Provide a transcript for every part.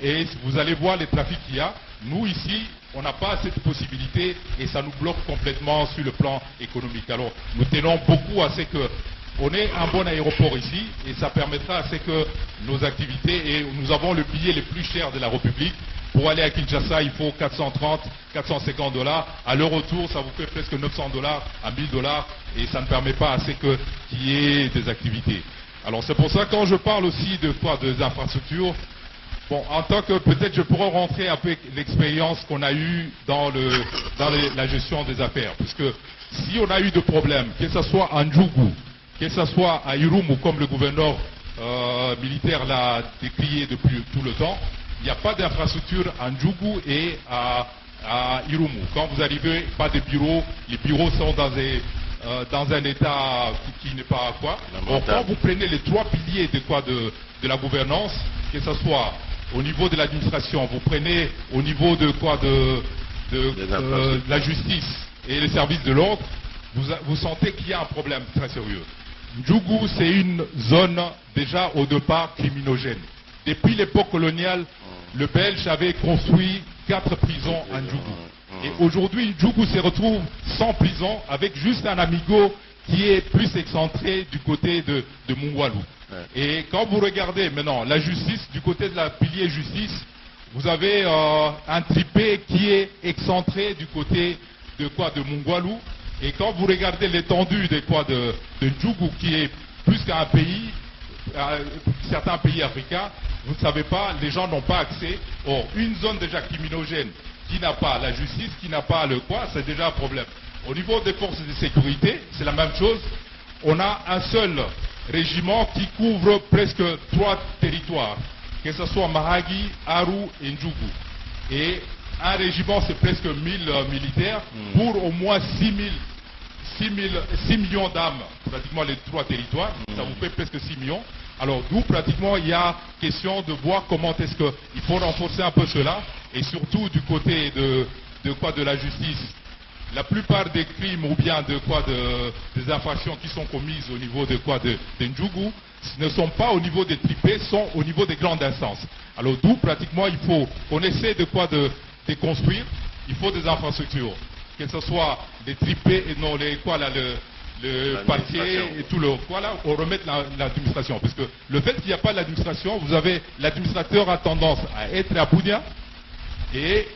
et vous allez voir les trafics qu'il y a. Nous, ici, on n'a pas cette possibilité et ça nous bloque complètement sur le plan économique. Alors, nous tenons beaucoup à ce que on ait un bon aéroport ici et ça permettra à ce que nos activités, et nous avons le billet le plus cher de la République. Pour aller à Kinshasa, il faut 430, 450 $. À leur retour, ça vous fait presque 900 $, à 1000 $, et ça ne permet pas à ce qu'il y ait des activités. Alors c'est pour ça que quand je parle aussi de quoi, des infrastructures, bon, en tant que peut-être je pourrais rentrer avec l'expérience qu'on a eue dans la gestion des affaires, puisque si on a eu des problèmes, que ce soit à Ndjougou, que ce soit à Irumu, comme le gouverneur militaire l'a décrié depuis tout le temps, il n'y a pas d'infrastructure à Ndjougou et à Irumu. Quand vous arrivez, pas de bureaux, les bureaux sont dans un état qui n'est pas quoi. Donc, quand vous prenez les trois piliers de la gouvernance, que ce soit au niveau de l'administration, vous prenez au niveau de la justice et les services de l'ordre, vous sentez qu'il y a un problème très sérieux. Ndjougou, c'est une zone déjà au départ criminogène. Depuis l'époque coloniale, le Belge avait construit 4 prisons à Ndjougou. Et aujourd'hui, Ndjougou se retrouve sans prison avec juste un amigo qui est plus excentré du côté de Mungwalu. Et quand vous regardez maintenant la justice, du côté de la pilier justice, vous avez un tripé qui est excentré du côté de Mungwalu. Et quand vous regardez l'étendue de Ndjougou, qui est plus qu'un pays, certains pays africains, vous ne savez pas, les gens n'ont pas accès. Or, une zone déjà criminogène qui n'a pas la justice, qui n'a pas le quoi, c'est déjà un problème. Au niveau des forces de sécurité, c'est la même chose. On a un seul régiment qui couvre presque 3 territoires, que ce soit Mahagi, Aru et Ndjougou. Et un régiment, c'est presque 1000 militaires pour au moins 6 millions d'âmes, pratiquement les 3 territoires, ça vous fait presque 6 millions. Alors d'où pratiquement il y a question de voir comment est-ce qu'il faut renforcer un peu cela, et surtout du côté de la justice. La plupart des crimes ou bien des infractions qui sont commises au niveau de Ndjougou ne sont pas au niveau des tripés, sont au niveau des grandes instances. Alors d'où pratiquement il faut qu'on essaie de construire, il faut des infrastructures, que ce soit des tripés et non le parquet et tout le voilà, on remet l'administration. Parce que le fait qu'il n'y a pas l'administration, vous avez l'administrateur a tendance à être à Bunia et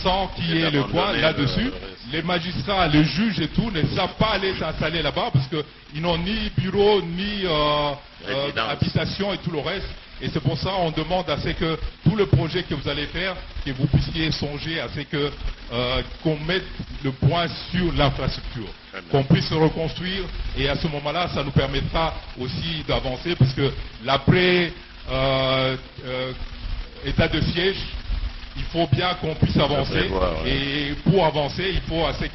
sans qu'il y ait le quoi là-dessus, les magistrats, les juges et tout ne savent pas aller s'installer là-bas parce qu'ils n'ont ni bureau, ni habitation et tout le reste. Et c'est pour ça qu'on demande à ce que tout le projet que vous allez faire, que vous puissiez songer à ce que qu'on mette le point sur l'infrastructure, qu'on puisse se reconstruire, et à ce moment-là, ça nous permettra aussi d'avancer, parce que l'après état de siège, il faut bien qu'on puisse avancer, et pour avancer, il faut à ce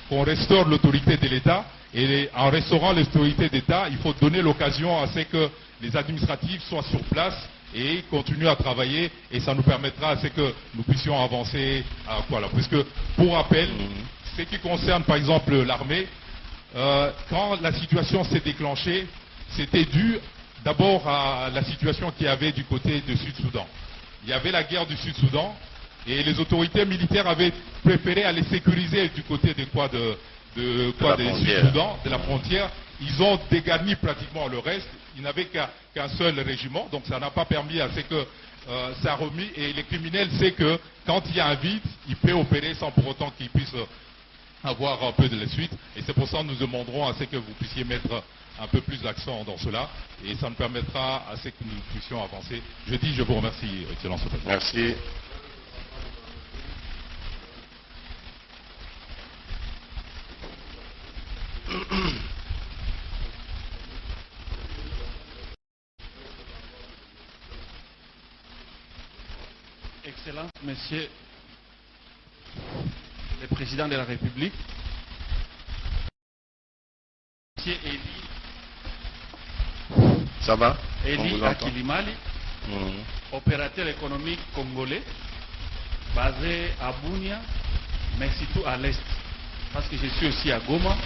qu'on restaure l'autorité de l'État, et en restaurant l'autorité d'État, il faut donner l'occasion à ce que les administratifs soient sur place et continuent à travailler, et ça nous permettra à ce que nous puissions avancer voilà. Parce que, pour rappel, ce qui concerne par exemple l'armée, quand la situation s'est déclenchée, c'était dû d'abord à la situation qu'il y avait du côté du Sud-Soudan. Il y avait la guerre du Sud-Soudan et les autorités militaires avaient préféré aller sécuriser du côté des Sud-Soudan, de la frontière. Ils ont dégarni pratiquement le reste. Ils n'avaient qu'un seul régiment, donc ça n'a pas permis à ce que ça remis. Et les criminels, c'est que quand il y a un vide, ils peuvent opérer sans pour autant qu'ils puissent avoir un peu de la suite. Et c'est pour ça que nous demanderons à ce que vous puissiez mettre un peu plus d'accent dans cela. Et ça nous permettra à ce que nous puissions avancer. Je vous remercie, Excellence. Merci. Excellence, Monsieur le Président de la République, Monsieur Ça va? Eli Akilimali, opérateur économique congolais, basé à Bunia, mais surtout à l'Est. Parce que je suis aussi à Goma,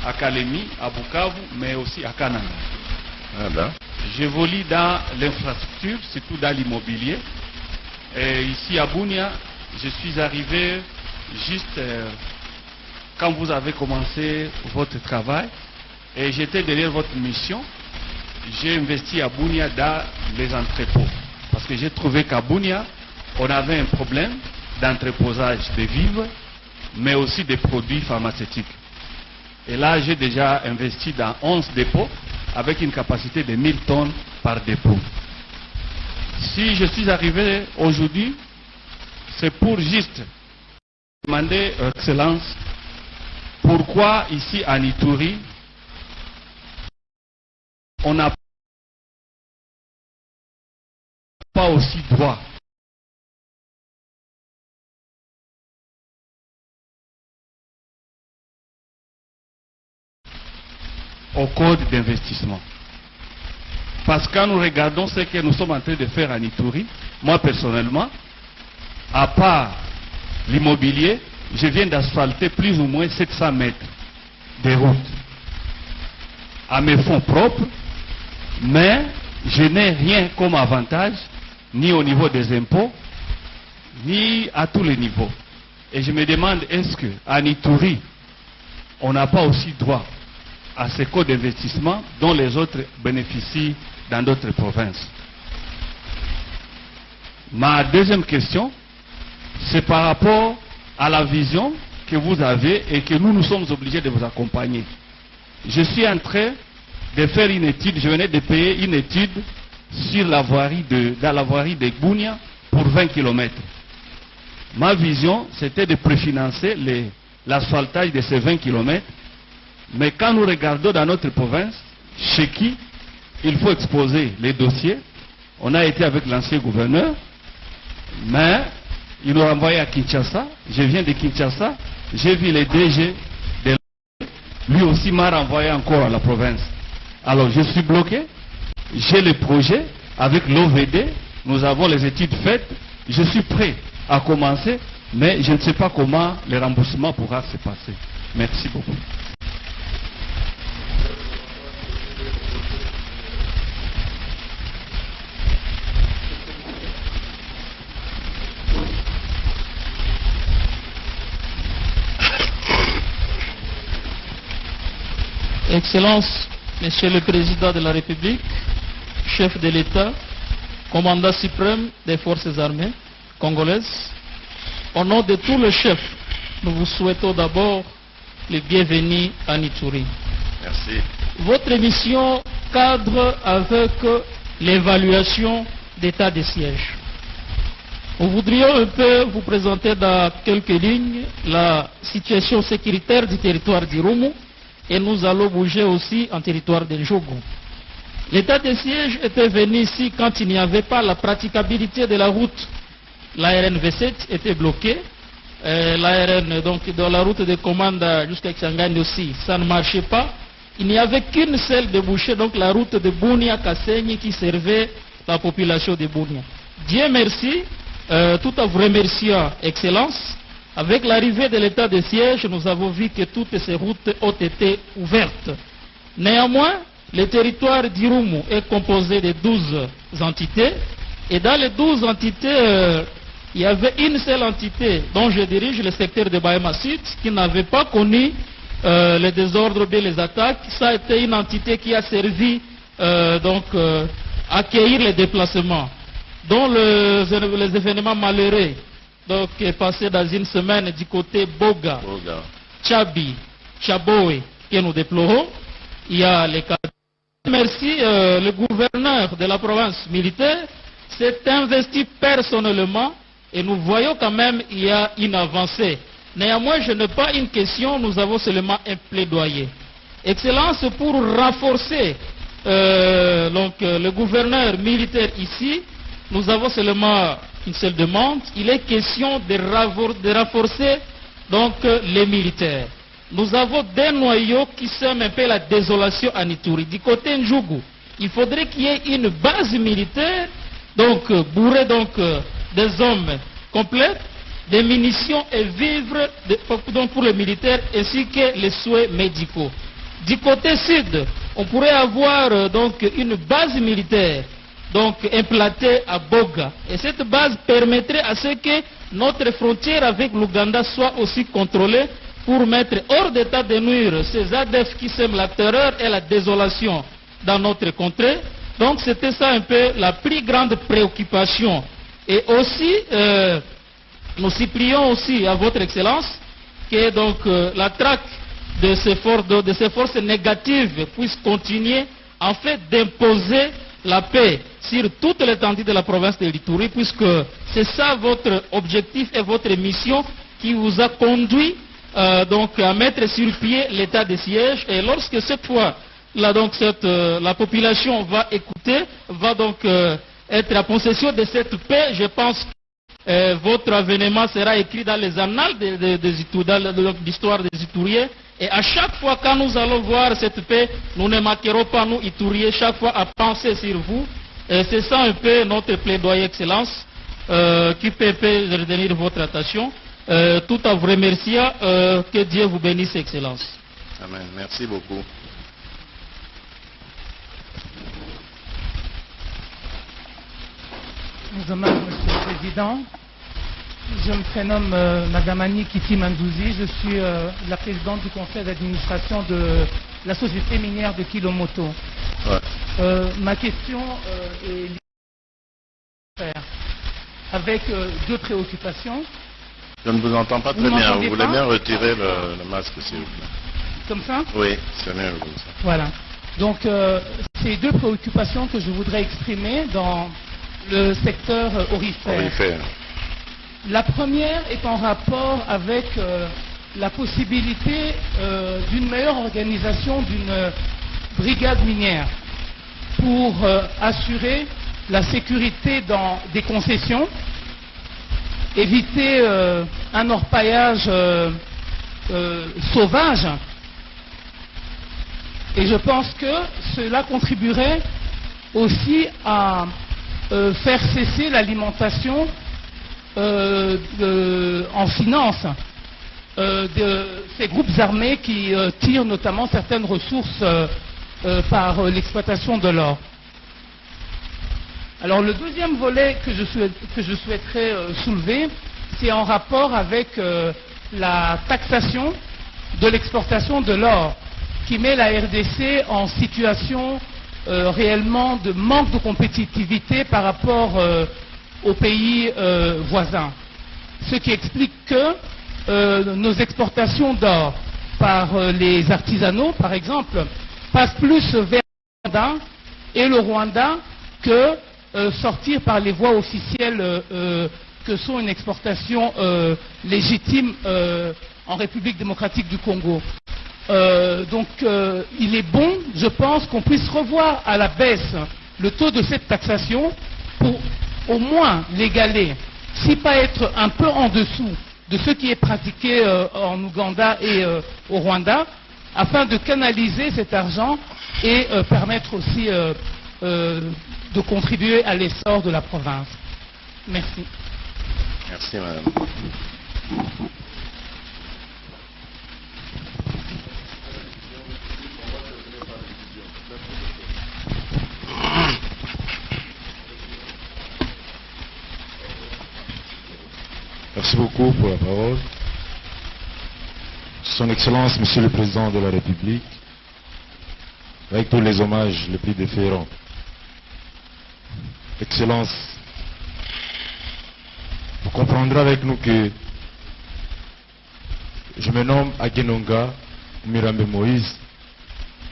à Kalemi, à Bukavu, mais aussi à Kananga. Ah ben. j'évolue dans l'infrastructure, surtout dans l'immobilier. Et ici à Bunia, je suis arrivé juste quand vous avez commencé votre travail. Et j'étais derrière votre mission. J'ai investi à Bunia dans les entrepôts. Parce que j'ai trouvé qu'à Bunia, on avait un problème d'entreposage de vivres, mais aussi des produits pharmaceutiques. Et là, j'ai déjà investi dans 11 dépôts avec une capacité de 1000 tonnes par dépôt. Si je suis arrivé aujourd'hui, c'est pour juste demander, Excellence, pourquoi ici à Ituri, on n'a pas aussi droit au code d'investissement. Parce que quand nous regardons ce que nous sommes en train de faire à Ituri, moi personnellement, à part l'immobilier, je viens d'asphalter plus ou moins 700 mètres de route à mes fonds propres, mais je n'ai rien comme avantage, ni au niveau des impôts, ni à tous les niveaux. Et je me demande, est-ce qu'à Ituri, on n'a pas aussi droit à ces codes d'investissement dont les autres bénéficient dans d'autres provinces? Ma deuxième question, c'est par rapport à la vision que vous avez et que nous sommes obligés de vous accompagner. Je suis en train de faire une étude, je venais de payer une étude sur la voirie dans la voirie de Bunia pour 20 km. Ma vision, c'était de préfinancer l'asphaltage de ces 20 km. Mais quand nous regardons dans notre province, chez qui il faut exposer les dossiers, on a été avec l'ancien gouverneur, mais il nous a envoyé à Kinshasa. Je viens de Kinshasa, j'ai vu les DG de lui aussi m'a renvoyé encore à la province. Alors je suis bloqué, j'ai le projet avec l'OVD, nous avons les études faites, je suis prêt à commencer, mais je ne sais pas comment le remboursement pourra se passer. Merci beaucoup. Excellence, Monsieur le Président de la République, chef de l'État, commandant suprême des forces armées congolaises, au nom de tous les chefs, nous vous souhaitons d'abord le bienvenu à Ituri. Merci. Votre mission cadre avec l'évaluation d'état de siège. Nous voudrions un peu vous présenter dans quelques lignes la situation sécuritaire du territoire d'Irumu. Et nous allons bouger aussi en territoire de Njogo. L'état de siège était venu ici quand il n'y avait pas la praticabilité de la route. La RN-V7 était bloquée. La RN, donc dans la route de commande jusqu'à Kisangani aussi, ça ne marchait pas. Il n'y avait qu'une seule débouchée, donc la route de Bunia-Kasenyi qui servait la population de Bunia. Dieu merci, tout en vous remerciant, Excellence. Avec l'arrivée de l'état de siège, nous avons vu que toutes ces routes ont été ouvertes. Néanmoins, le territoire d'Irumu est composé de 12 entités. Et dans les 12 entités, il y avait une seule entité dont je dirige, le secteur de Bahema Sud, qui n'avait pas connu les désordres et les attaques. Ça a été une entité qui a servi à accueillir les déplacements, dont les événements malheureux. Donc, est passé dans une semaine du côté Boga, Tchabi, Tchaboe, que nous déplorons. Il y a les cas. Merci, le gouverneur de la province militaire s'est investi personnellement et nous voyons quand même qu'il y a une avancée. Néanmoins, je n'ai pas une question, nous avons seulement un plaidoyer. Excellence, pour renforcer le gouverneur militaire ici, nous avons seulement une seule demande. Il est question de renforcer donc les militaires. Nous avons des noyaux qui sèment un peu la désolation à Ituri. Du côté Njougou, il faudrait qu'il y ait une base militaire, donc bourrée des hommes complets, des munitions et vivres pour les militaires ainsi que les soins médicaux. Du côté sud, on pourrait avoir donc une base militaire donc implantée à Boga. Et cette base permettrait à ce que notre frontière avec l'Ouganda soit aussi contrôlée pour mettre hors d'état de nuire ces ADF qui sèment la terreur et la désolation dans notre contrée. Donc c'était ça un peu la plus grande préoccupation. Et aussi, nous supplions aussi à votre Excellence que donc la traque de ces forces négatives puisse continuer en fait d'imposer la paix sur toute l'étendue de la province de l'Ituri, puisque c'est ça votre objectif et votre mission qui vous a conduit donc à mettre sur pied l'état de siège. Et lorsque cette fois là, donc, la population va écouter, va donc être en possession de cette paix, je pense que votre avènement sera écrit dans les annales de l'histoire des Itouriens. Et à chaque fois quand nous allons voir cette paix, nous ne manquerons pas, nous Itouriens, chaque fois à penser sur vous. C'est ça un peu notre plaidoyer, Excellence, qui peut retenir votre attention. Tout en vous remerciant, que Dieu vous bénisse, Excellence. Amen. Merci beaucoup. Mes hommages, Monsieur le Président. Je me prénomme Madame Annie Kiti Mandouzi. Je suis la présidente du conseil d'administration de la société minière de Kilomoto. Ouais. Ma question est liée avec deux préoccupations. Je ne vous entends pas très bien. Vous voulez bien retirer le masque, s'il vous plaît. Comme ça? Oui, c'est mieux comme ça. Voilà. Donc, c'est deux préoccupations que je voudrais exprimer dans le secteur aurifère. La première est en rapport avec la possibilité d'une meilleure organisation d'une brigade minière pour assurer la sécurité dans des concessions, éviter un orpaillage sauvage. Et je pense que cela contribuerait aussi à faire cesser l'alimentation en finance de ces groupes armés qui tirent notamment certaines ressources par l'exploitation de l'or. Alors le deuxième volet que je souhaiterais soulever, c'est en rapport avec la taxation de l'exportation de l'or, qui met la RDC en situation réellement de manque de compétitivité par rapport aux pays voisins. Ce qui explique que nos exportations d'or par les artisanaux, par exemple, passent plus vers le Rwanda et le Rwanda que sortir par les voies officielles que sont une exportation légitime en République démocratique du Congo. Donc il est bon, je pense, qu'on puisse revoir à la baisse le taux de cette taxation pour au moins l'égaler, si pas être un peu en dessous de ce qui est pratiqué en Ouganda et au Rwanda, afin de canaliser cet argent et permettre aussi de contribuer à l'essor de la province. Merci. Merci, madame. Merci beaucoup pour la parole. Son Excellence, Monsieur le Président de la République, avec tous les hommages les plus déférents. Excellence, vous comprendrez avec nous que je me nomme Agenonga Mirambe Moïse,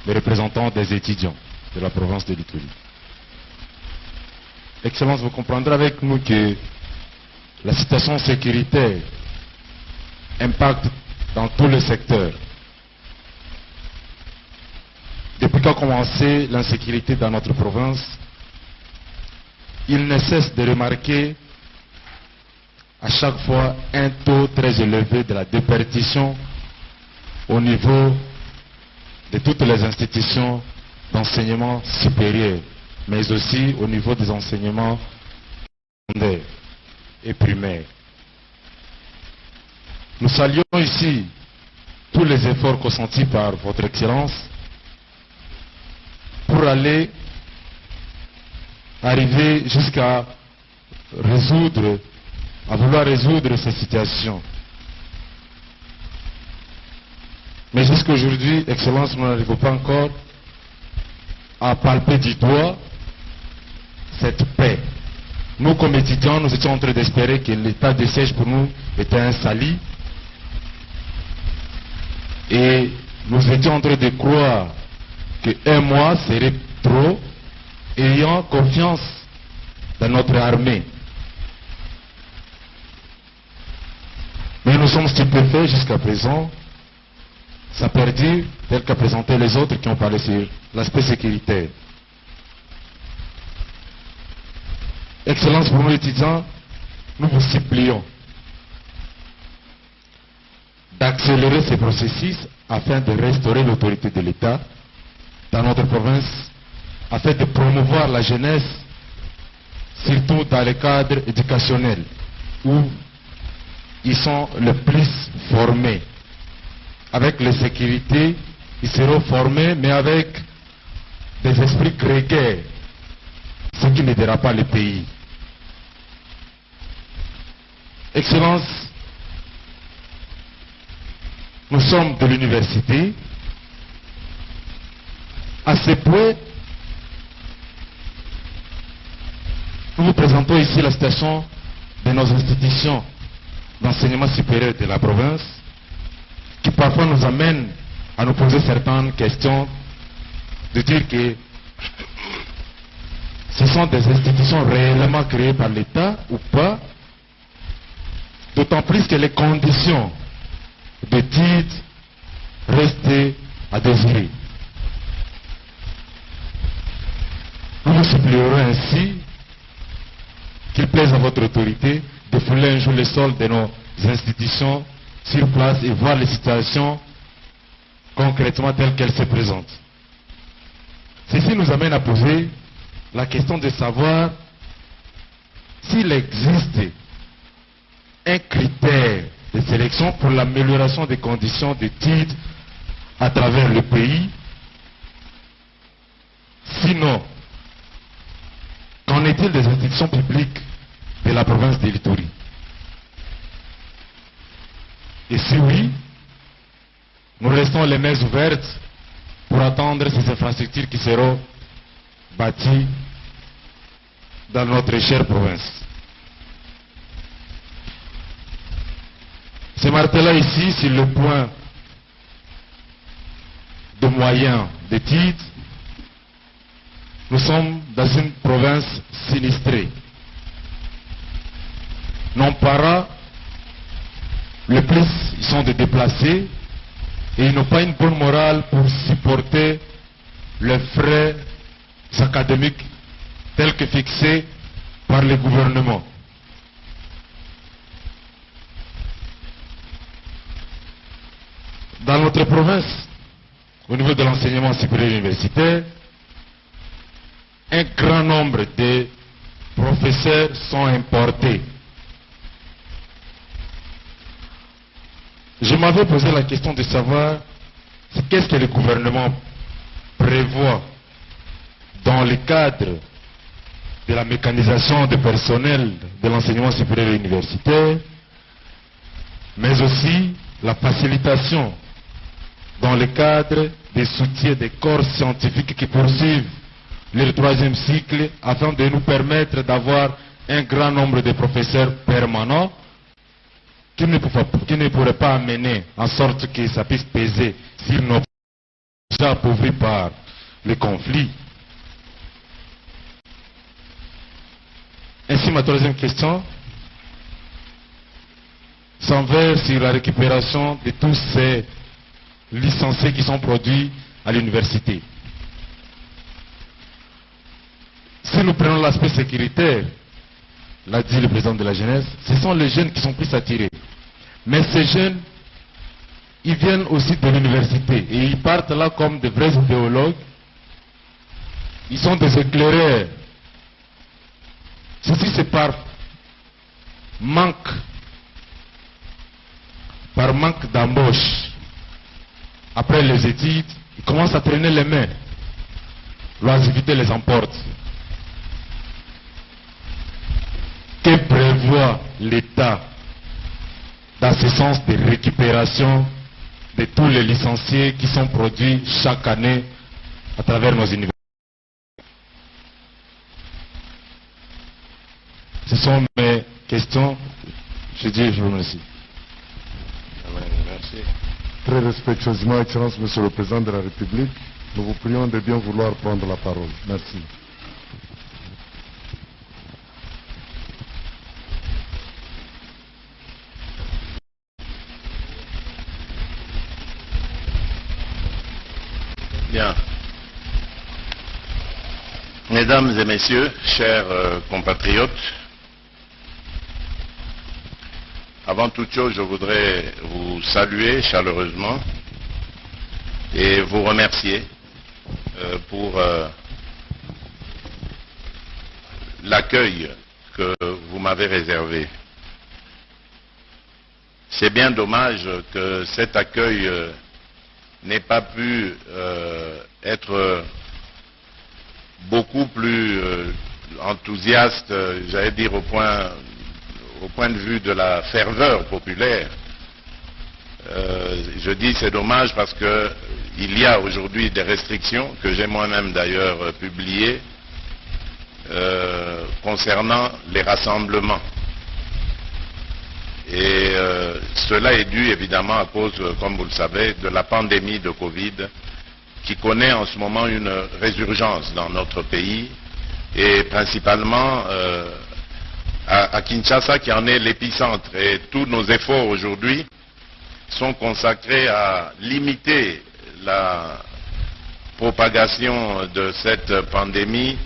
le représentant des étudiants de la province de l'Ituri. Excellence, vous comprendrez avec nous que la situation sécuritaire impacte dans tous les secteurs. Depuis qu'a commencé l'insécurité dans notre province, il ne cesse de remarquer à chaque fois un taux très élevé de la déperdition au niveau de toutes les institutions d'enseignement supérieur, mais aussi au niveau des enseignements secondaires et primaires. Nous saluons ici tous les efforts consentis par votre Excellence pour aller arriver jusqu'à vouloir résoudre ces situations. Mais jusqu'à aujourd'hui, Excellence, nous n'arrivons pas encore à palper du doigt cette paix. Nous, comme étudiants, nous étions en train d'espérer que l'état de siège pour nous était un sali. Et nous étions en train de croire qu'un mois serait trop, ayant confiance dans notre armée. Mais nous sommes stupéfaits jusqu'à présent. Ça perdure tel qu'a présenté les autres qui ont parlé sur l'aspect sécuritaire. Excellence, pour nous étudiants, nous vous supplions d'accélérer ces processus afin de restaurer l'autorité de l'État dans notre province, afin de promouvoir la jeunesse, surtout dans les cadres éducationnels, où ils sont le plus formés. Avec les sécurités, ils seront formés, mais avec des esprits grégaires, ce qui n'aidera pas le pays. Excellence, nous sommes de l'université. À ce point, nous vous présentons ici la situation de nos institutions d'enseignement supérieur de la province, qui parfois nous amène à nous poser certaines questions, de dire que ce sont des institutions réellement créées par l'État ou pas, d'autant plus que les conditions d'études restent à désirer. Nous vous supplierons ainsi qu'il plaise à votre autorité de fouler un jour le sol de nos institutions sur place et voir les situations concrètement telles qu'elles se présentent. Ceci nous amène à poser la question de savoir s'il existe un critère de sélection pour l'amélioration des conditions d'études à travers le pays. Sinon, qu'en est-il des institutions publiques de la province de l'Ituri? Et si oui, nous restons les mains ouvertes pour attendre ces infrastructures qui seront bâties dans notre chère province. Ce marteau-là ici, sur le point de moyens d'études, nous sommes dans une province sinistrée. Nos parents, le plus, ils sont des déplacés et ils n'ont pas une bonne morale pour supporter les frais académiques tels que fixés par le gouvernement. Dans notre province, au niveau de l'enseignement supérieur universitaire, un grand nombre de professeurs sont importés. Je m'avais posé la question de savoir qu'est-ce que le gouvernement prévoit dans le cadre de la mécanisation du personnel de l'enseignement supérieur universitaire, mais aussi la facilitation dans le cadre des soutiens des corps scientifiques qui poursuivent leur troisième cycle afin de nous permettre d'avoir un grand nombre de professeurs permanents qui ne pourraient pas amener en sorte que ça puisse peser sur nos déjà appauvris par les conflits. Ainsi, ma troisième question s'envers sur la récupération de tous ces licenciés qui sont produits à l'université. Si nous prenons l'aspect sécuritaire, l'a dit le président de la jeunesse, ce sont les jeunes qui sont plus attirés. Mais ces jeunes, ils viennent aussi de l'université et ils partent là comme de vrais idéologues. Ils sont des éclaireurs. Ceci c'est par manque d'embauche. Après les études, ils commencent à traîner les mains. l'oisiveté les emporte. Que prévoit l'État dans ce sens de récupération de tous les licenciés qui sont produits chaque année à travers nos universités? Ce sont mes questions. Je vous remercie. Merci. Très respectueusement, Excellence, Monsieur le Président de la République, nous vous prions de bien vouloir prendre la parole. Merci. Bien. Mesdames et messieurs, chers compatriotes, avant toute chose, je voudrais vous saluer chaleureusement et vous remercier pour l'accueil que vous m'avez réservé. C'est bien dommage que cet accueil n'ait pas pu être beaucoup plus enthousiaste, j'allais dire au point de vue de la ferveur populaire. Je dis c'est dommage parce que il y a aujourd'hui des restrictions que j'ai moi-même d'ailleurs publiées concernant les rassemblements. Et cela est dû évidemment à cause, comme vous le savez, de la pandémie de Covid qui connaît en ce moment une résurgence dans notre pays et principalement à Kinshasa qui en est l'épicentre. Et tous nos efforts aujourd'hui sont consacrés à limiter la propagation de cette pandémie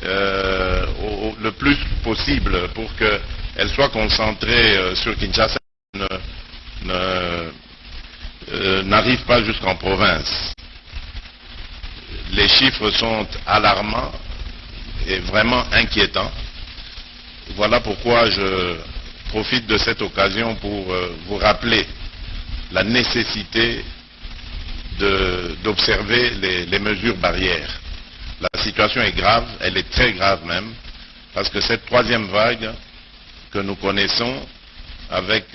le plus possible pour qu'elle soit concentrée sur Kinshasa, n'arrive pas jusqu'en province. Les chiffres sont alarmants et vraiment inquiétants. Voilà pourquoi je profite de cette occasion pour vous rappeler la nécessité d'observer les mesures barrières. La situation est grave, elle est très grave même, parce que cette troisième vague que nous connaissons, avec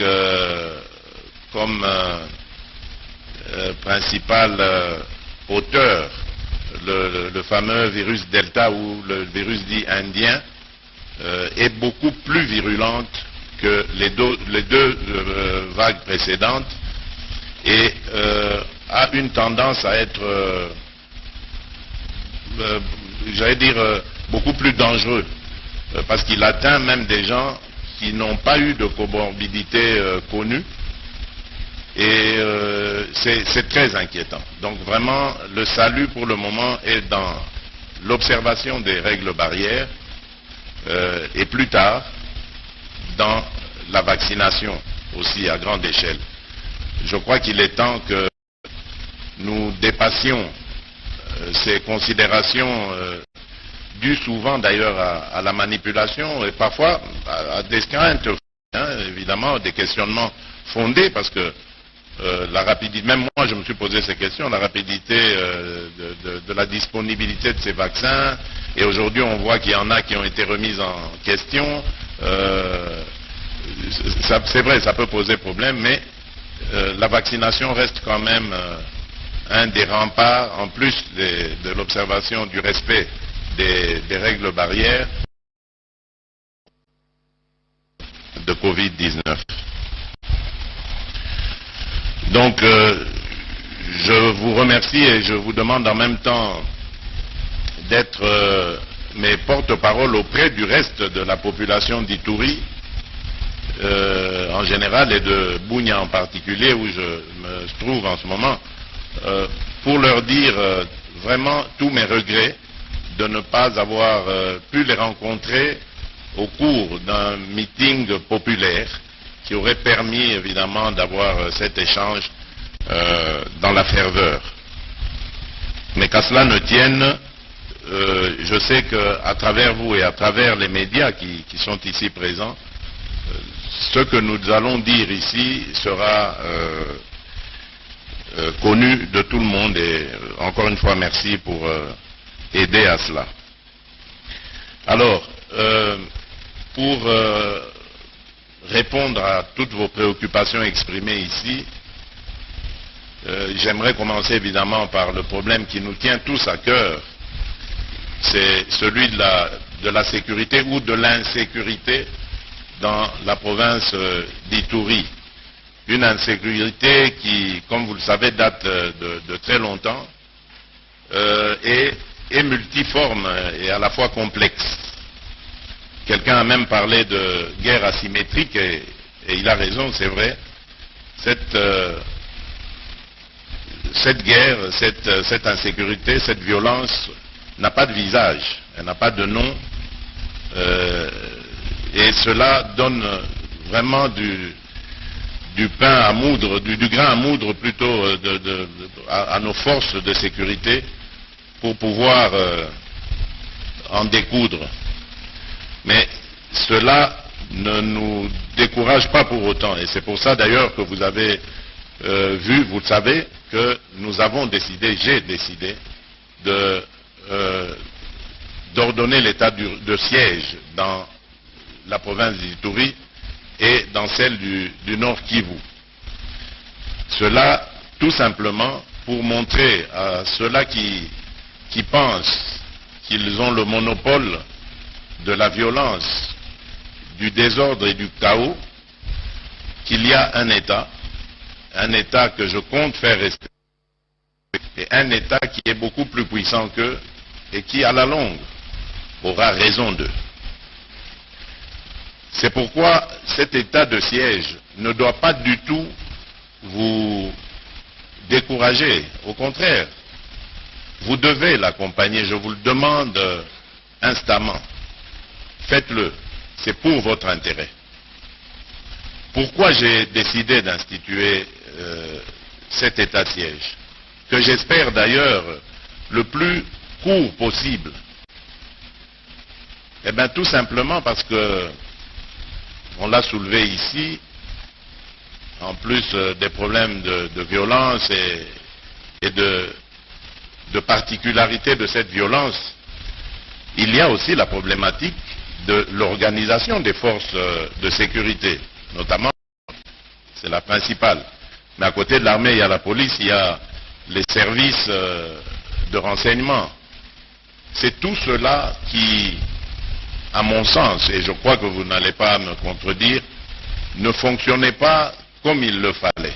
comme principal auteur le fameux virus Delta ou le virus dit indien, est beaucoup plus virulente que les deux vagues précédentes et a une tendance à être, j'allais dire, beaucoup plus dangereux, parce qu'il atteint même des gens qui n'ont pas eu de comorbidité connue, et c'est très inquiétant. Donc vraiment, le salut pour le moment est dans l'observation des règles barrières, et plus tard, dans la vaccination aussi à grande échelle. Je crois qu'il est temps que nous dépassions ces considérations dues souvent d'ailleurs à la manipulation et parfois à des craintes, évidemment, des questionnements fondés, parce que la rapidité, même moi je me suis posé ces questions, la rapidité de la disponibilité de ces vaccins, et aujourd'hui on voit qu'il y en a qui ont été remises en question. C'est vrai, ça peut poser problème, mais la vaccination reste quand même un des remparts, en plus de l'observation du respect des règles barrières de Covid-19. Donc, je vous remercie et je vous demande en même temps d'être mes porte-parole auprès du reste de la population d'Ituri, en général, et de Bunia en particulier, où je me trouve en ce moment, pour leur dire vraiment tous mes regrets de ne pas avoir pu les rencontrer au cours d'un meeting populaire qui aurait permis évidemment d'avoir cet échange dans la ferveur. Mais qu'à cela ne tienne, je sais qu'à travers vous et à travers les médias qui sont ici présents, ce que nous allons dire ici sera connu de tout le monde, et encore une fois merci pour aider à cela. Alors, pour répondre à toutes vos préoccupations exprimées ici, j'aimerais commencer évidemment par le problème qui nous tient tous à cœur. C'est celui de la sécurité ou de l'insécurité dans la province d'Ituri. Une insécurité qui, comme vous le savez, date de très longtemps et est multiforme et à la fois complexe. Quelqu'un a même parlé de guerre asymétrique et il a raison, c'est vrai. Cette guerre, cette insécurité, cette violence n'a pas de visage, elle n'a pas de nom, et cela donne vraiment du pain à moudre, du grain à moudre plutôt à nos forces de sécurité pour pouvoir en découdre. Mais cela ne nous décourage pas pour autant, et c'est pour ça d'ailleurs que vous avez vu, vous le savez, que nous avons décidé, j'ai décidé d'ordonner l'état de siège dans la province d'Ituri et dans celle du Nord Kivu. Cela tout simplement pour montrer à ceux-là qui pensent qu'ils ont le monopole de la violence, du désordre et du chaos, qu'il y a un État que je compte faire rester, et un État qui est beaucoup plus puissant qu'eux et qui, à la longue, aura raison d'eux. C'est pourquoi cet état de siège ne doit pas du tout vous décourager. Au contraire, vous devez l'accompagner, je vous le demande instamment. Faites-le, c'est pour votre intérêt. Pourquoi j'ai décidé d'instituer cet état de siège, que j'espère d'ailleurs le plus court possible? Eh bien, tout simplement parce que, on l'a soulevé ici, en plus des problèmes de violence et de particularité de cette violence, il y a aussi la problématique de l'organisation des forces de sécurité, notamment, c'est la principale. Mais à côté de l'armée, il y a la police, il y a les services de renseignement. C'est tout cela qui, à mon sens, et je crois que vous n'allez pas me contredire, ne fonctionnait pas comme il le fallait.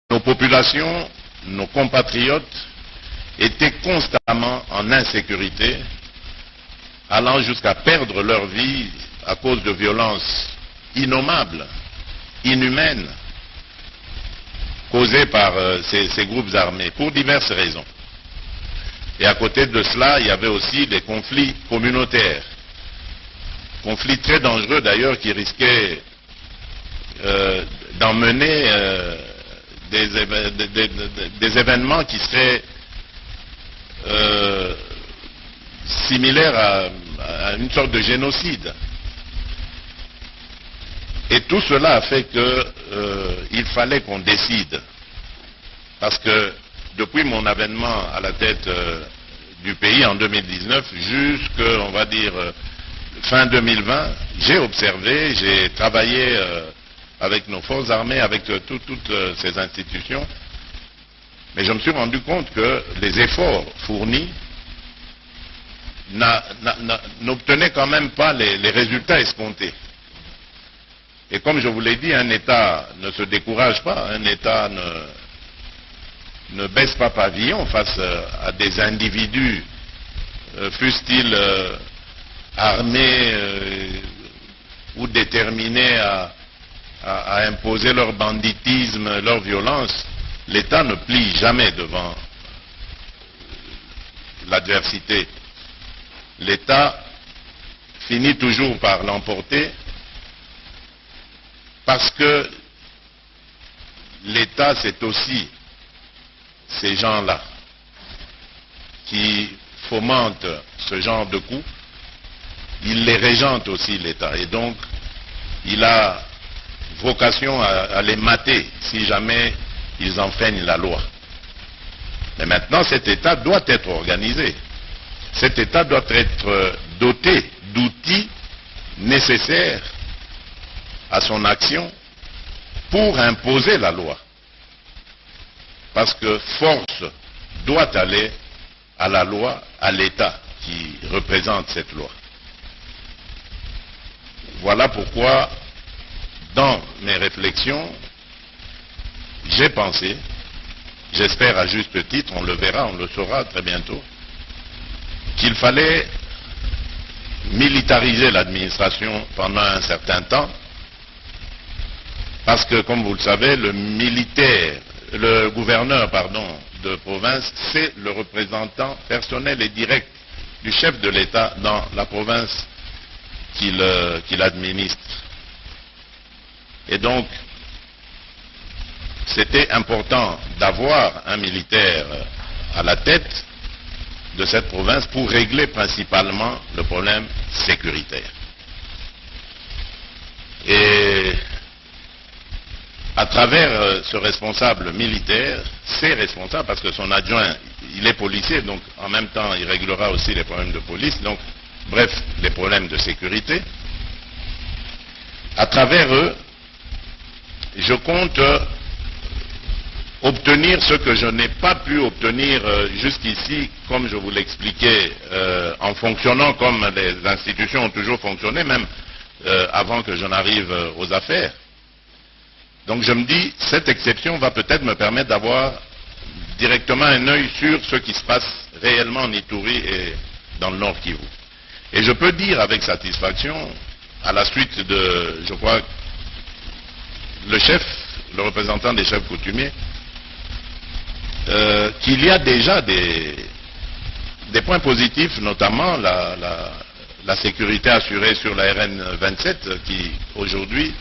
Nos populations, nos compatriotes, étaient constamment en insécurité, allant jusqu'à perdre leur vie à cause de violences innommables, inhumaines, causées par ces groupes armés, pour diverses raisons. Et à côté de cela, il y avait aussi des conflits communautaires. Conflits très dangereux d'ailleurs qui risquaient d'emmener des événements qui seraient similaires à une sorte de génocide. Et tout cela a fait qu'il fallait qu'on décide. Parce que depuis mon avènement à la tête du pays en 2019, jusqu'à, on va dire, fin 2020, j'ai observé, j'ai travaillé avec nos forces armées, avec toutes ces institutions, mais je me suis rendu compte que les efforts fournis n'obtenaient quand même pas les résultats escomptés. Et comme je vous l'ai dit, un État ne se décourage pas, un État ne baisse pas pavillon face à des individus, fussent-ils armés ou déterminés à imposer leur banditisme, leur violence. L'État ne plie jamais devant l'adversité. L'État finit toujours par l'emporter parce que l'État, c'est aussi ces gens-là qui fomentent ce genre de coups. Il les régente aussi, l'État, et donc il a vocation à les mater si jamais ils enfreignent la loi. Mais maintenant, cet État doit être organisé. Cet État doit être doté d'outils nécessaires à son action pour imposer la loi. Parce que force doit aller à la loi, à l'État qui représente cette loi. Voilà pourquoi, dans mes réflexions, j'ai pensé, j'espère à juste titre, on le verra, on le saura très bientôt, qu'il fallait militariser l'administration pendant un certain temps, parce que, comme vous le savez, le gouverneur de province, c'est le représentant personnel et direct du chef de l'État dans la province qu'il administre. Et donc, c'était important d'avoir un militaire à la tête de cette province pour régler principalement le problème sécuritaire. Et à travers ce responsable militaire, ces responsables, parce que son adjoint, il est policier, donc en même temps il réglera aussi les problèmes de police, donc bref, les problèmes de sécurité. À travers eux, je compte obtenir ce que je n'ai pas pu obtenir jusqu'ici, comme je vous l'expliquais, en fonctionnant comme les institutions ont toujours fonctionné, même avant que je n'arrive aux affaires. Donc je me dis, cette exception va peut-être me permettre d'avoir directement un œil sur ce qui se passe réellement en Ituri et dans le Nord Kivu. Et je peux dire avec satisfaction, à la suite de, je crois, le représentant des chefs coutumiers, qu'il y a déjà des points positifs, notamment la sécurité assurée sur la RN 27, qui aujourd'hui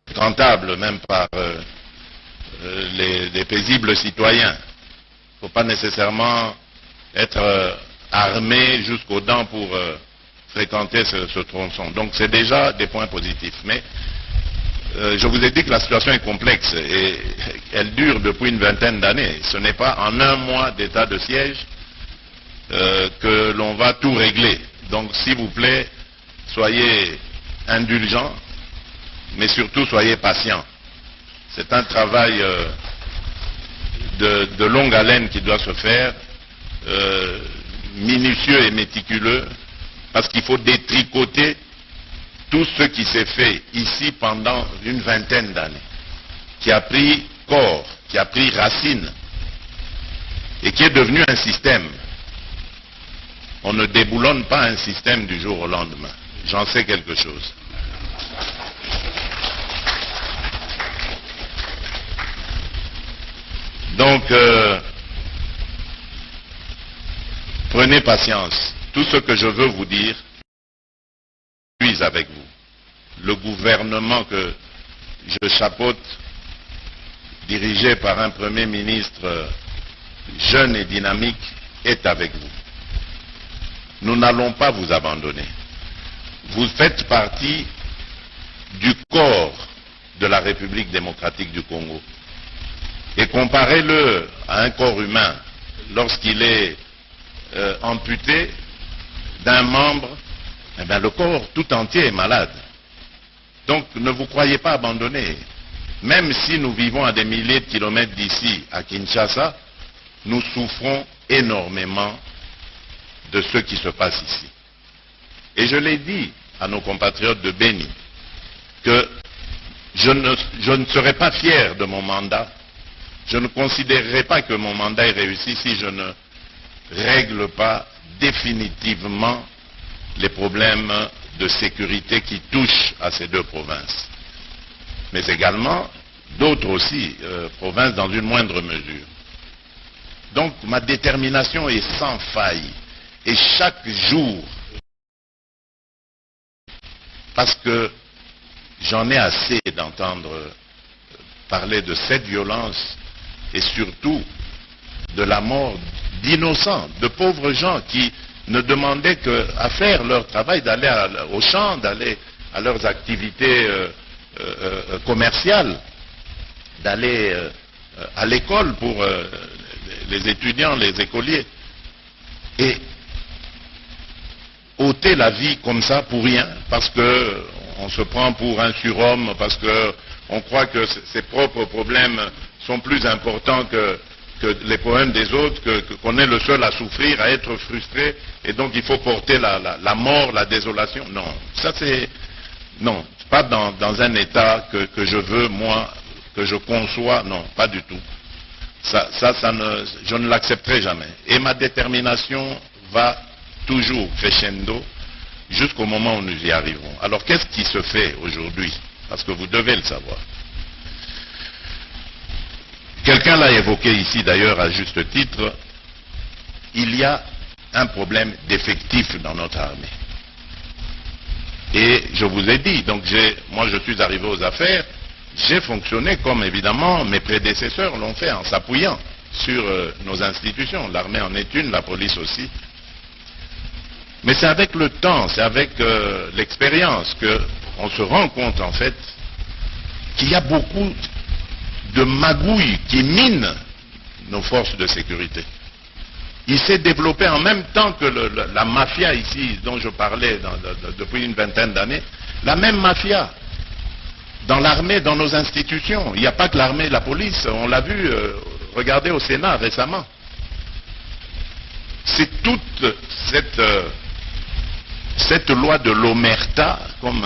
est rentable même par les paisibles citoyens. Il ne faut pas nécessairement être armé jusqu'aux dents pour fréquenter ce tronçon. Donc c'est déjà des points positifs. Mais je vous ai dit que la situation est complexe et elle dure depuis une vingtaine d'années. Ce n'est pas en un mois d'état de siège que l'on va tout régler. Donc s'il vous plaît, soyez indulgents, mais surtout soyez patients. C'est un travail de longue haleine qui doit se faire, minutieux et méticuleux, parce qu'il faut détricoter tout ce qui s'est fait ici pendant une vingtaine d'années, qui a pris corps, qui a pris racine, et qui est devenu un système. On ne déboulonne pas un système du jour au lendemain. J'en sais quelque chose. Donc, prenez patience. Tout ce que je veux vous dire, je suis avec vous. Le gouvernement que je chapeaute, dirigé par un Premier ministre jeune et dynamique, est avec vous. Nous n'allons pas vous abandonner. Vous faites partie du corps de la République démocratique du Congo. Et comparez-le à un corps humain lorsqu'il est amputé d'un membre, eh bien, le corps tout entier est malade. Donc ne vous croyez pas abandonnés. Même si nous vivons à des milliers de kilomètres d'ici, à Kinshasa, nous souffrons énormément de ce qui se passe ici. Et je l'ai dit à nos compatriotes de Béni, que je ne serai pas fier de mon mandat. Je ne considérerai pas que mon mandat est réussi si je ne règle pas définitivement les problèmes de sécurité qui touchent à ces deux provinces. Mais également d'autres aussi, provinces dans une moindre mesure. Donc ma détermination est sans faille. Et chaque jour, parce que j'en ai assez d'entendre parler de cette violence et surtout de la mort d'innocents, de pauvres gens qui ne demandaient qu'à faire leur travail, d'aller au champ, d'aller à leurs activités commerciales, d'aller à l'école pour les étudiants, les écoliers. Et ôter la vie comme ça pour rien, parce que on se prend pour un surhomme, parce que on croit que ses propres problèmes sont plus importants que les problèmes des autres, qu'on est le seul à souffrir, à être frustré, et donc il faut porter la mort, la désolation. Non, ça c'est... Non, pas dans un état que je veux, moi, que je conçois, non, pas du tout. Je ne l'accepterai jamais. Et ma détermination va toujours crescendo jusqu'au moment où nous y arriverons. Alors qu'est-ce qui se fait aujourd'hui? Parce que vous devez le savoir. Quelqu'un l'a évoqué ici d'ailleurs à juste titre, il y a un problème d'effectif dans notre armée. Et je vous ai dit, donc moi je suis arrivé aux affaires, j'ai fonctionné comme évidemment mes prédécesseurs l'ont fait en s'appuyant sur nos institutions. L'armée en est une, la police aussi. Mais c'est avec le temps, c'est avec l'expérience qu'on se rend compte en fait qu'il y a beaucoup de magouilles qui minent nos forces de sécurité. Il s'est développé en même temps que la mafia ici, dont je parlais depuis une vingtaine d'années, la même mafia dans l'armée, dans nos institutions. Il n'y a pas que l'armée et la police, on l'a vu, regardez au Sénat récemment. C'est toute cette loi de l'omerta, comme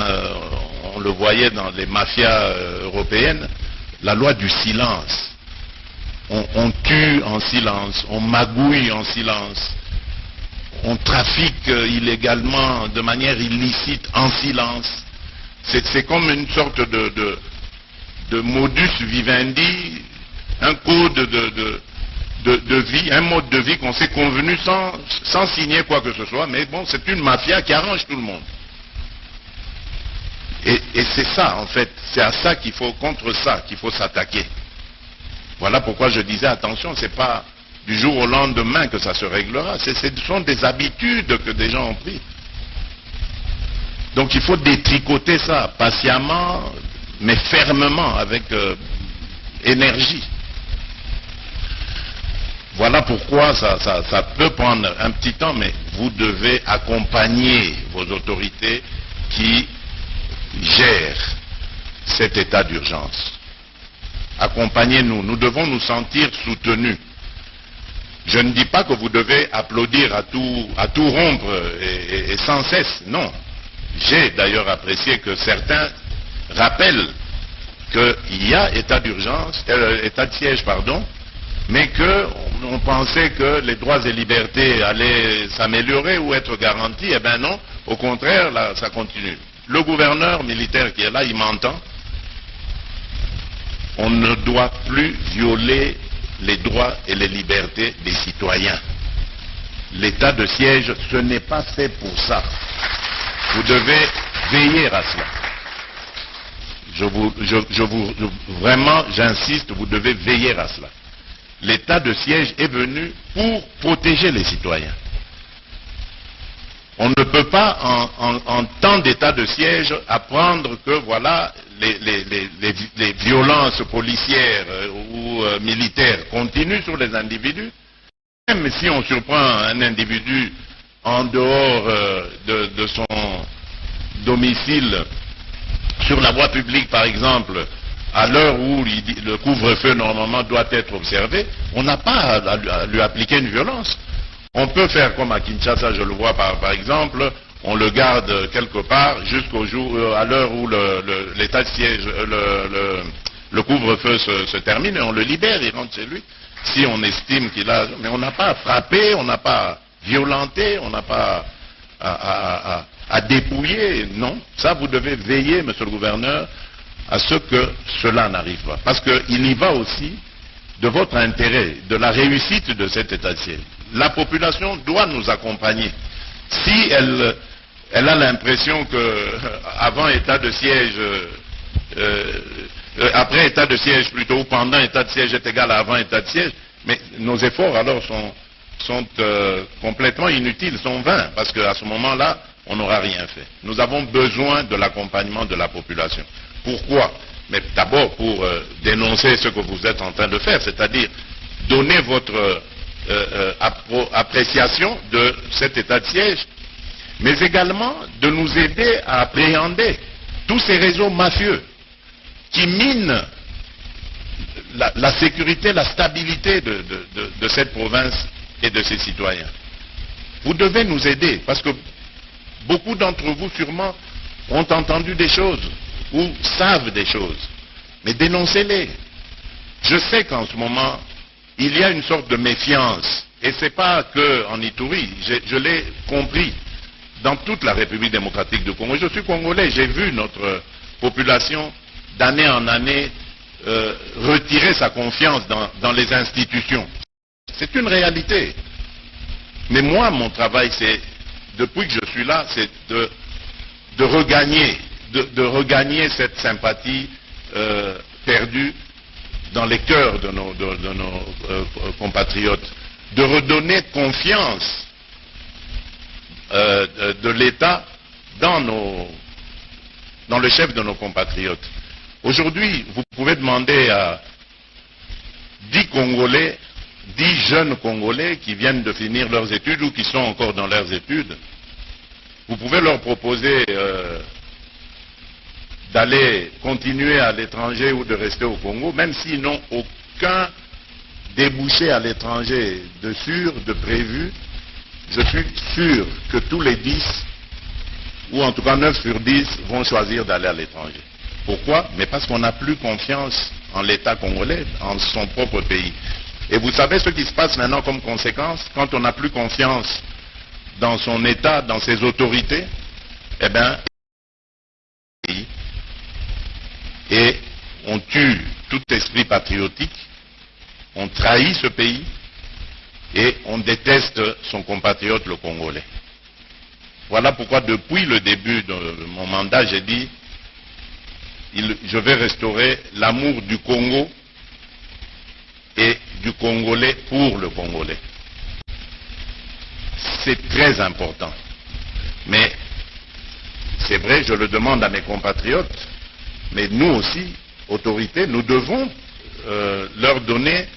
on le voyait dans les mafias européennes, la loi du silence. On tue en silence, on magouille en silence, on trafique illégalement, de manière illicite, en silence. C'est comme une sorte de modus vivendi, un code de vie, un mode de vie qu'on s'est convenu sans signer quoi que ce soit, mais bon, c'est une mafia qui arrange tout le monde. Et c'est ça, en fait, c'est à ça qu'il faut, contre ça qu'il faut s'attaquer. Voilà pourquoi je disais, attention, c'est pas du jour au lendemain que ça se réglera, ce sont des habitudes que des gens ont pris. Donc il faut détricoter ça, patiemment, mais fermement, avec énergie. Voilà pourquoi ça peut prendre un petit temps, mais vous devez accompagner vos autorités qui gèrent cet état d'urgence. Accompagnez-nous, nous devons nous sentir soutenus. Je ne dis pas que vous devez applaudir à tout rompre et sans cesse, non. J'ai d'ailleurs apprécié que certains rappellent qu'il y a état d'urgence, état de siège, pardon, mais qu'on pensait que les droits et libertés allaient s'améliorer ou être garantis. Eh bien non, au contraire, là, ça continue. Le gouverneur militaire qui est là, il m'entend. On ne doit plus violer les droits et les libertés des citoyens. L'état de siège, ce n'est pas fait pour ça. Vous devez veiller à cela. Vraiment, j'insiste, vous devez veiller à cela. L'état de siège est venu pour protéger les citoyens. On ne peut pas, en temps d'état de siège, apprendre que, voilà, les violences policières ou militaires continuent sur les individus. Même si on surprend un individu en dehors de son domicile, sur la voie publique par exemple, à l'heure où le couvre-feu normalement doit être observé, on n'a pas à lui appliquer une violence. On peut faire comme à Kinshasa, je le vois par exemple, on le garde quelque part jusqu'au jour, à l'heure où l'état de siège, le couvre-feu se termine, et on le libère, il rentre chez lui. Si on estime qu'il a... Mais on n'a pas à frapper, on n'a pas à violenter, on n'a pas à dépouiller, non. Ça, vous devez veiller, monsieur le gouverneur, à ce que cela n'arrive pas. Parce qu'il y va aussi de votre intérêt, de la réussite de cet état de siège. La population doit nous accompagner. Si elle a l'impression que avant état de siège, après état de siège plutôt, ou pendant état de siège est égal à avant état de siège, mais nos efforts alors sont complètement inutiles, sont vains, parce qu'à ce moment-là, on n'aura rien fait. Nous avons besoin de l'accompagnement de la population. Pourquoi? Mais d'abord pour dénoncer ce que vous êtes en train de faire, c'est-à-dire donner votre appréciation de cet état de siège, mais également de nous aider à appréhender tous ces réseaux mafieux qui minent la sécurité, la stabilité de cette province et de ses citoyens. Vous devez nous aider, parce que beaucoup d'entre vous sûrement ont entendu des choses ou savent des choses, mais dénoncez-les. Je sais qu'en ce moment, il y a une sorte de méfiance, et ce n'est pas qu'en Ituri, je l'ai compris dans toute la République démocratique du Congo. Je suis congolais, j'ai vu notre population d'année en année retirer sa confiance dans les institutions. C'est une réalité. Mais moi, mon travail, c'est, depuis que je suis là, c'est de regagner cette sympathie perdue dans les cœurs de nos compatriotes, de redonner confiance de l'État dans le chef de nos compatriotes. Aujourd'hui, vous pouvez demander à 10 Congolais, 10 jeunes Congolais qui viennent de finir leurs études ou qui sont encore dans leurs études, vous pouvez leur proposer d'aller continuer à l'étranger ou de rester au Congo, même s'ils n'ont aucun débouché à l'étranger de sûr, de prévu. Je suis sûr que tous les 10, ou en tout cas 9 sur 10, vont choisir d'aller à l'étranger. Pourquoi? Mais parce qu'on n'a plus confiance en l'État congolais, en son propre pays. Et vous savez ce qui se passe maintenant comme conséquence, quand on n'a plus confiance dans son État, dans ses autorités, eh bien, et on tue tout esprit patriotique, on trahit ce pays, et on déteste son compatriote le Congolais. Voilà pourquoi depuis le début de mon mandat, j'ai dit, je vais restaurer l'amour du Congo et du Congolais pour le Congolais. C'est très important. Mais c'est vrai, je le demande à mes compatriotes, mais nous aussi, autorités, nous devons leur donner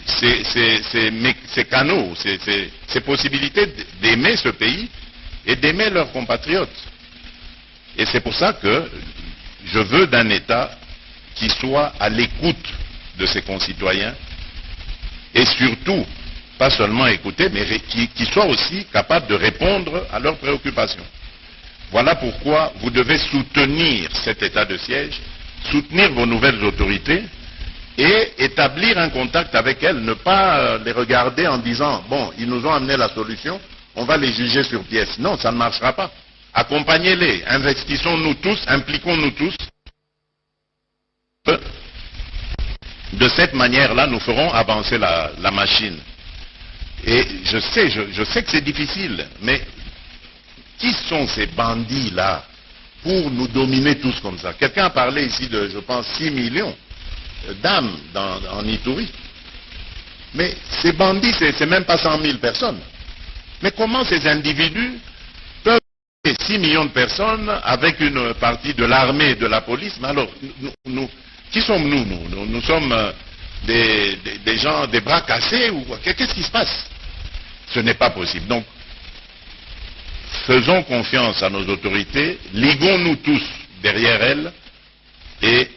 ces canaux, ces possibilités d'aimer ce pays et d'aimer leurs compatriotes. Et c'est pour ça que je veux d'un État qui soit à l'écoute de ses concitoyens et surtout, pas seulement écouter, mais qui soit aussi capable de répondre à leurs préoccupations. Voilà pourquoi vous devez soutenir cet état de siège, soutenir vos nouvelles autorités et établir un contact avec elles, ne pas les regarder en disant « bon, ils nous ont amené la solution, on va les juger sur pièce ». Non, ça ne marchera pas. Accompagnez-les, investissons-nous tous, impliquons-nous tous. De cette manière-là, nous ferons avancer la machine. Et je sais que c'est difficile, mais qui sont ces bandits-là pour nous dominer tous comme ça? Quelqu'un a parlé ici de, je pense, 6 millions d'âmes en Ituri. Mais ces bandits, c'est même pas 100 000 personnes. Mais comment ces individus peuvent tuer 6 millions de personnes avec une partie de l'armée et de la police? Mais alors, qui sommes-nous, nous? Nous sommes des gens, des bras cassés ou quoi? Qu'est-ce qui se passe? Ce n'est pas possible. Donc, faisons confiance à nos autorités, liguons-nous tous derrière elles et,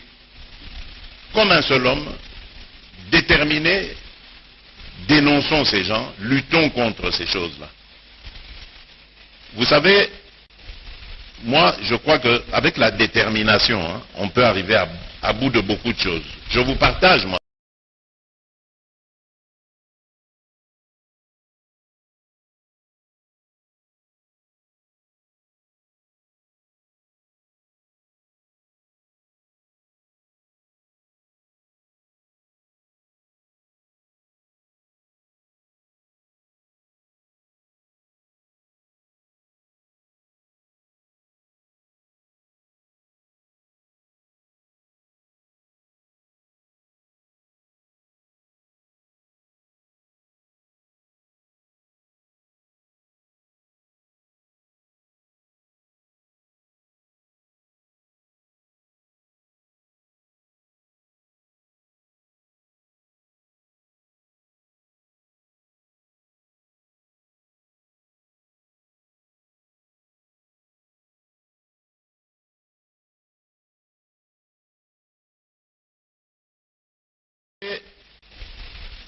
comme un seul homme, déterminés, dénonçons ces gens, luttons contre ces choses-là. Vous savez, moi, je crois qu'avec la détermination, on peut arriver à bout de beaucoup de choses. Je vous partage, moi.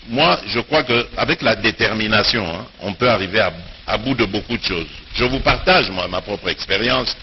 moi, je crois qu'avec la détermination, hein, on peut arriver à bout de beaucoup de choses. Je vous partage, moi, ma propre expérience.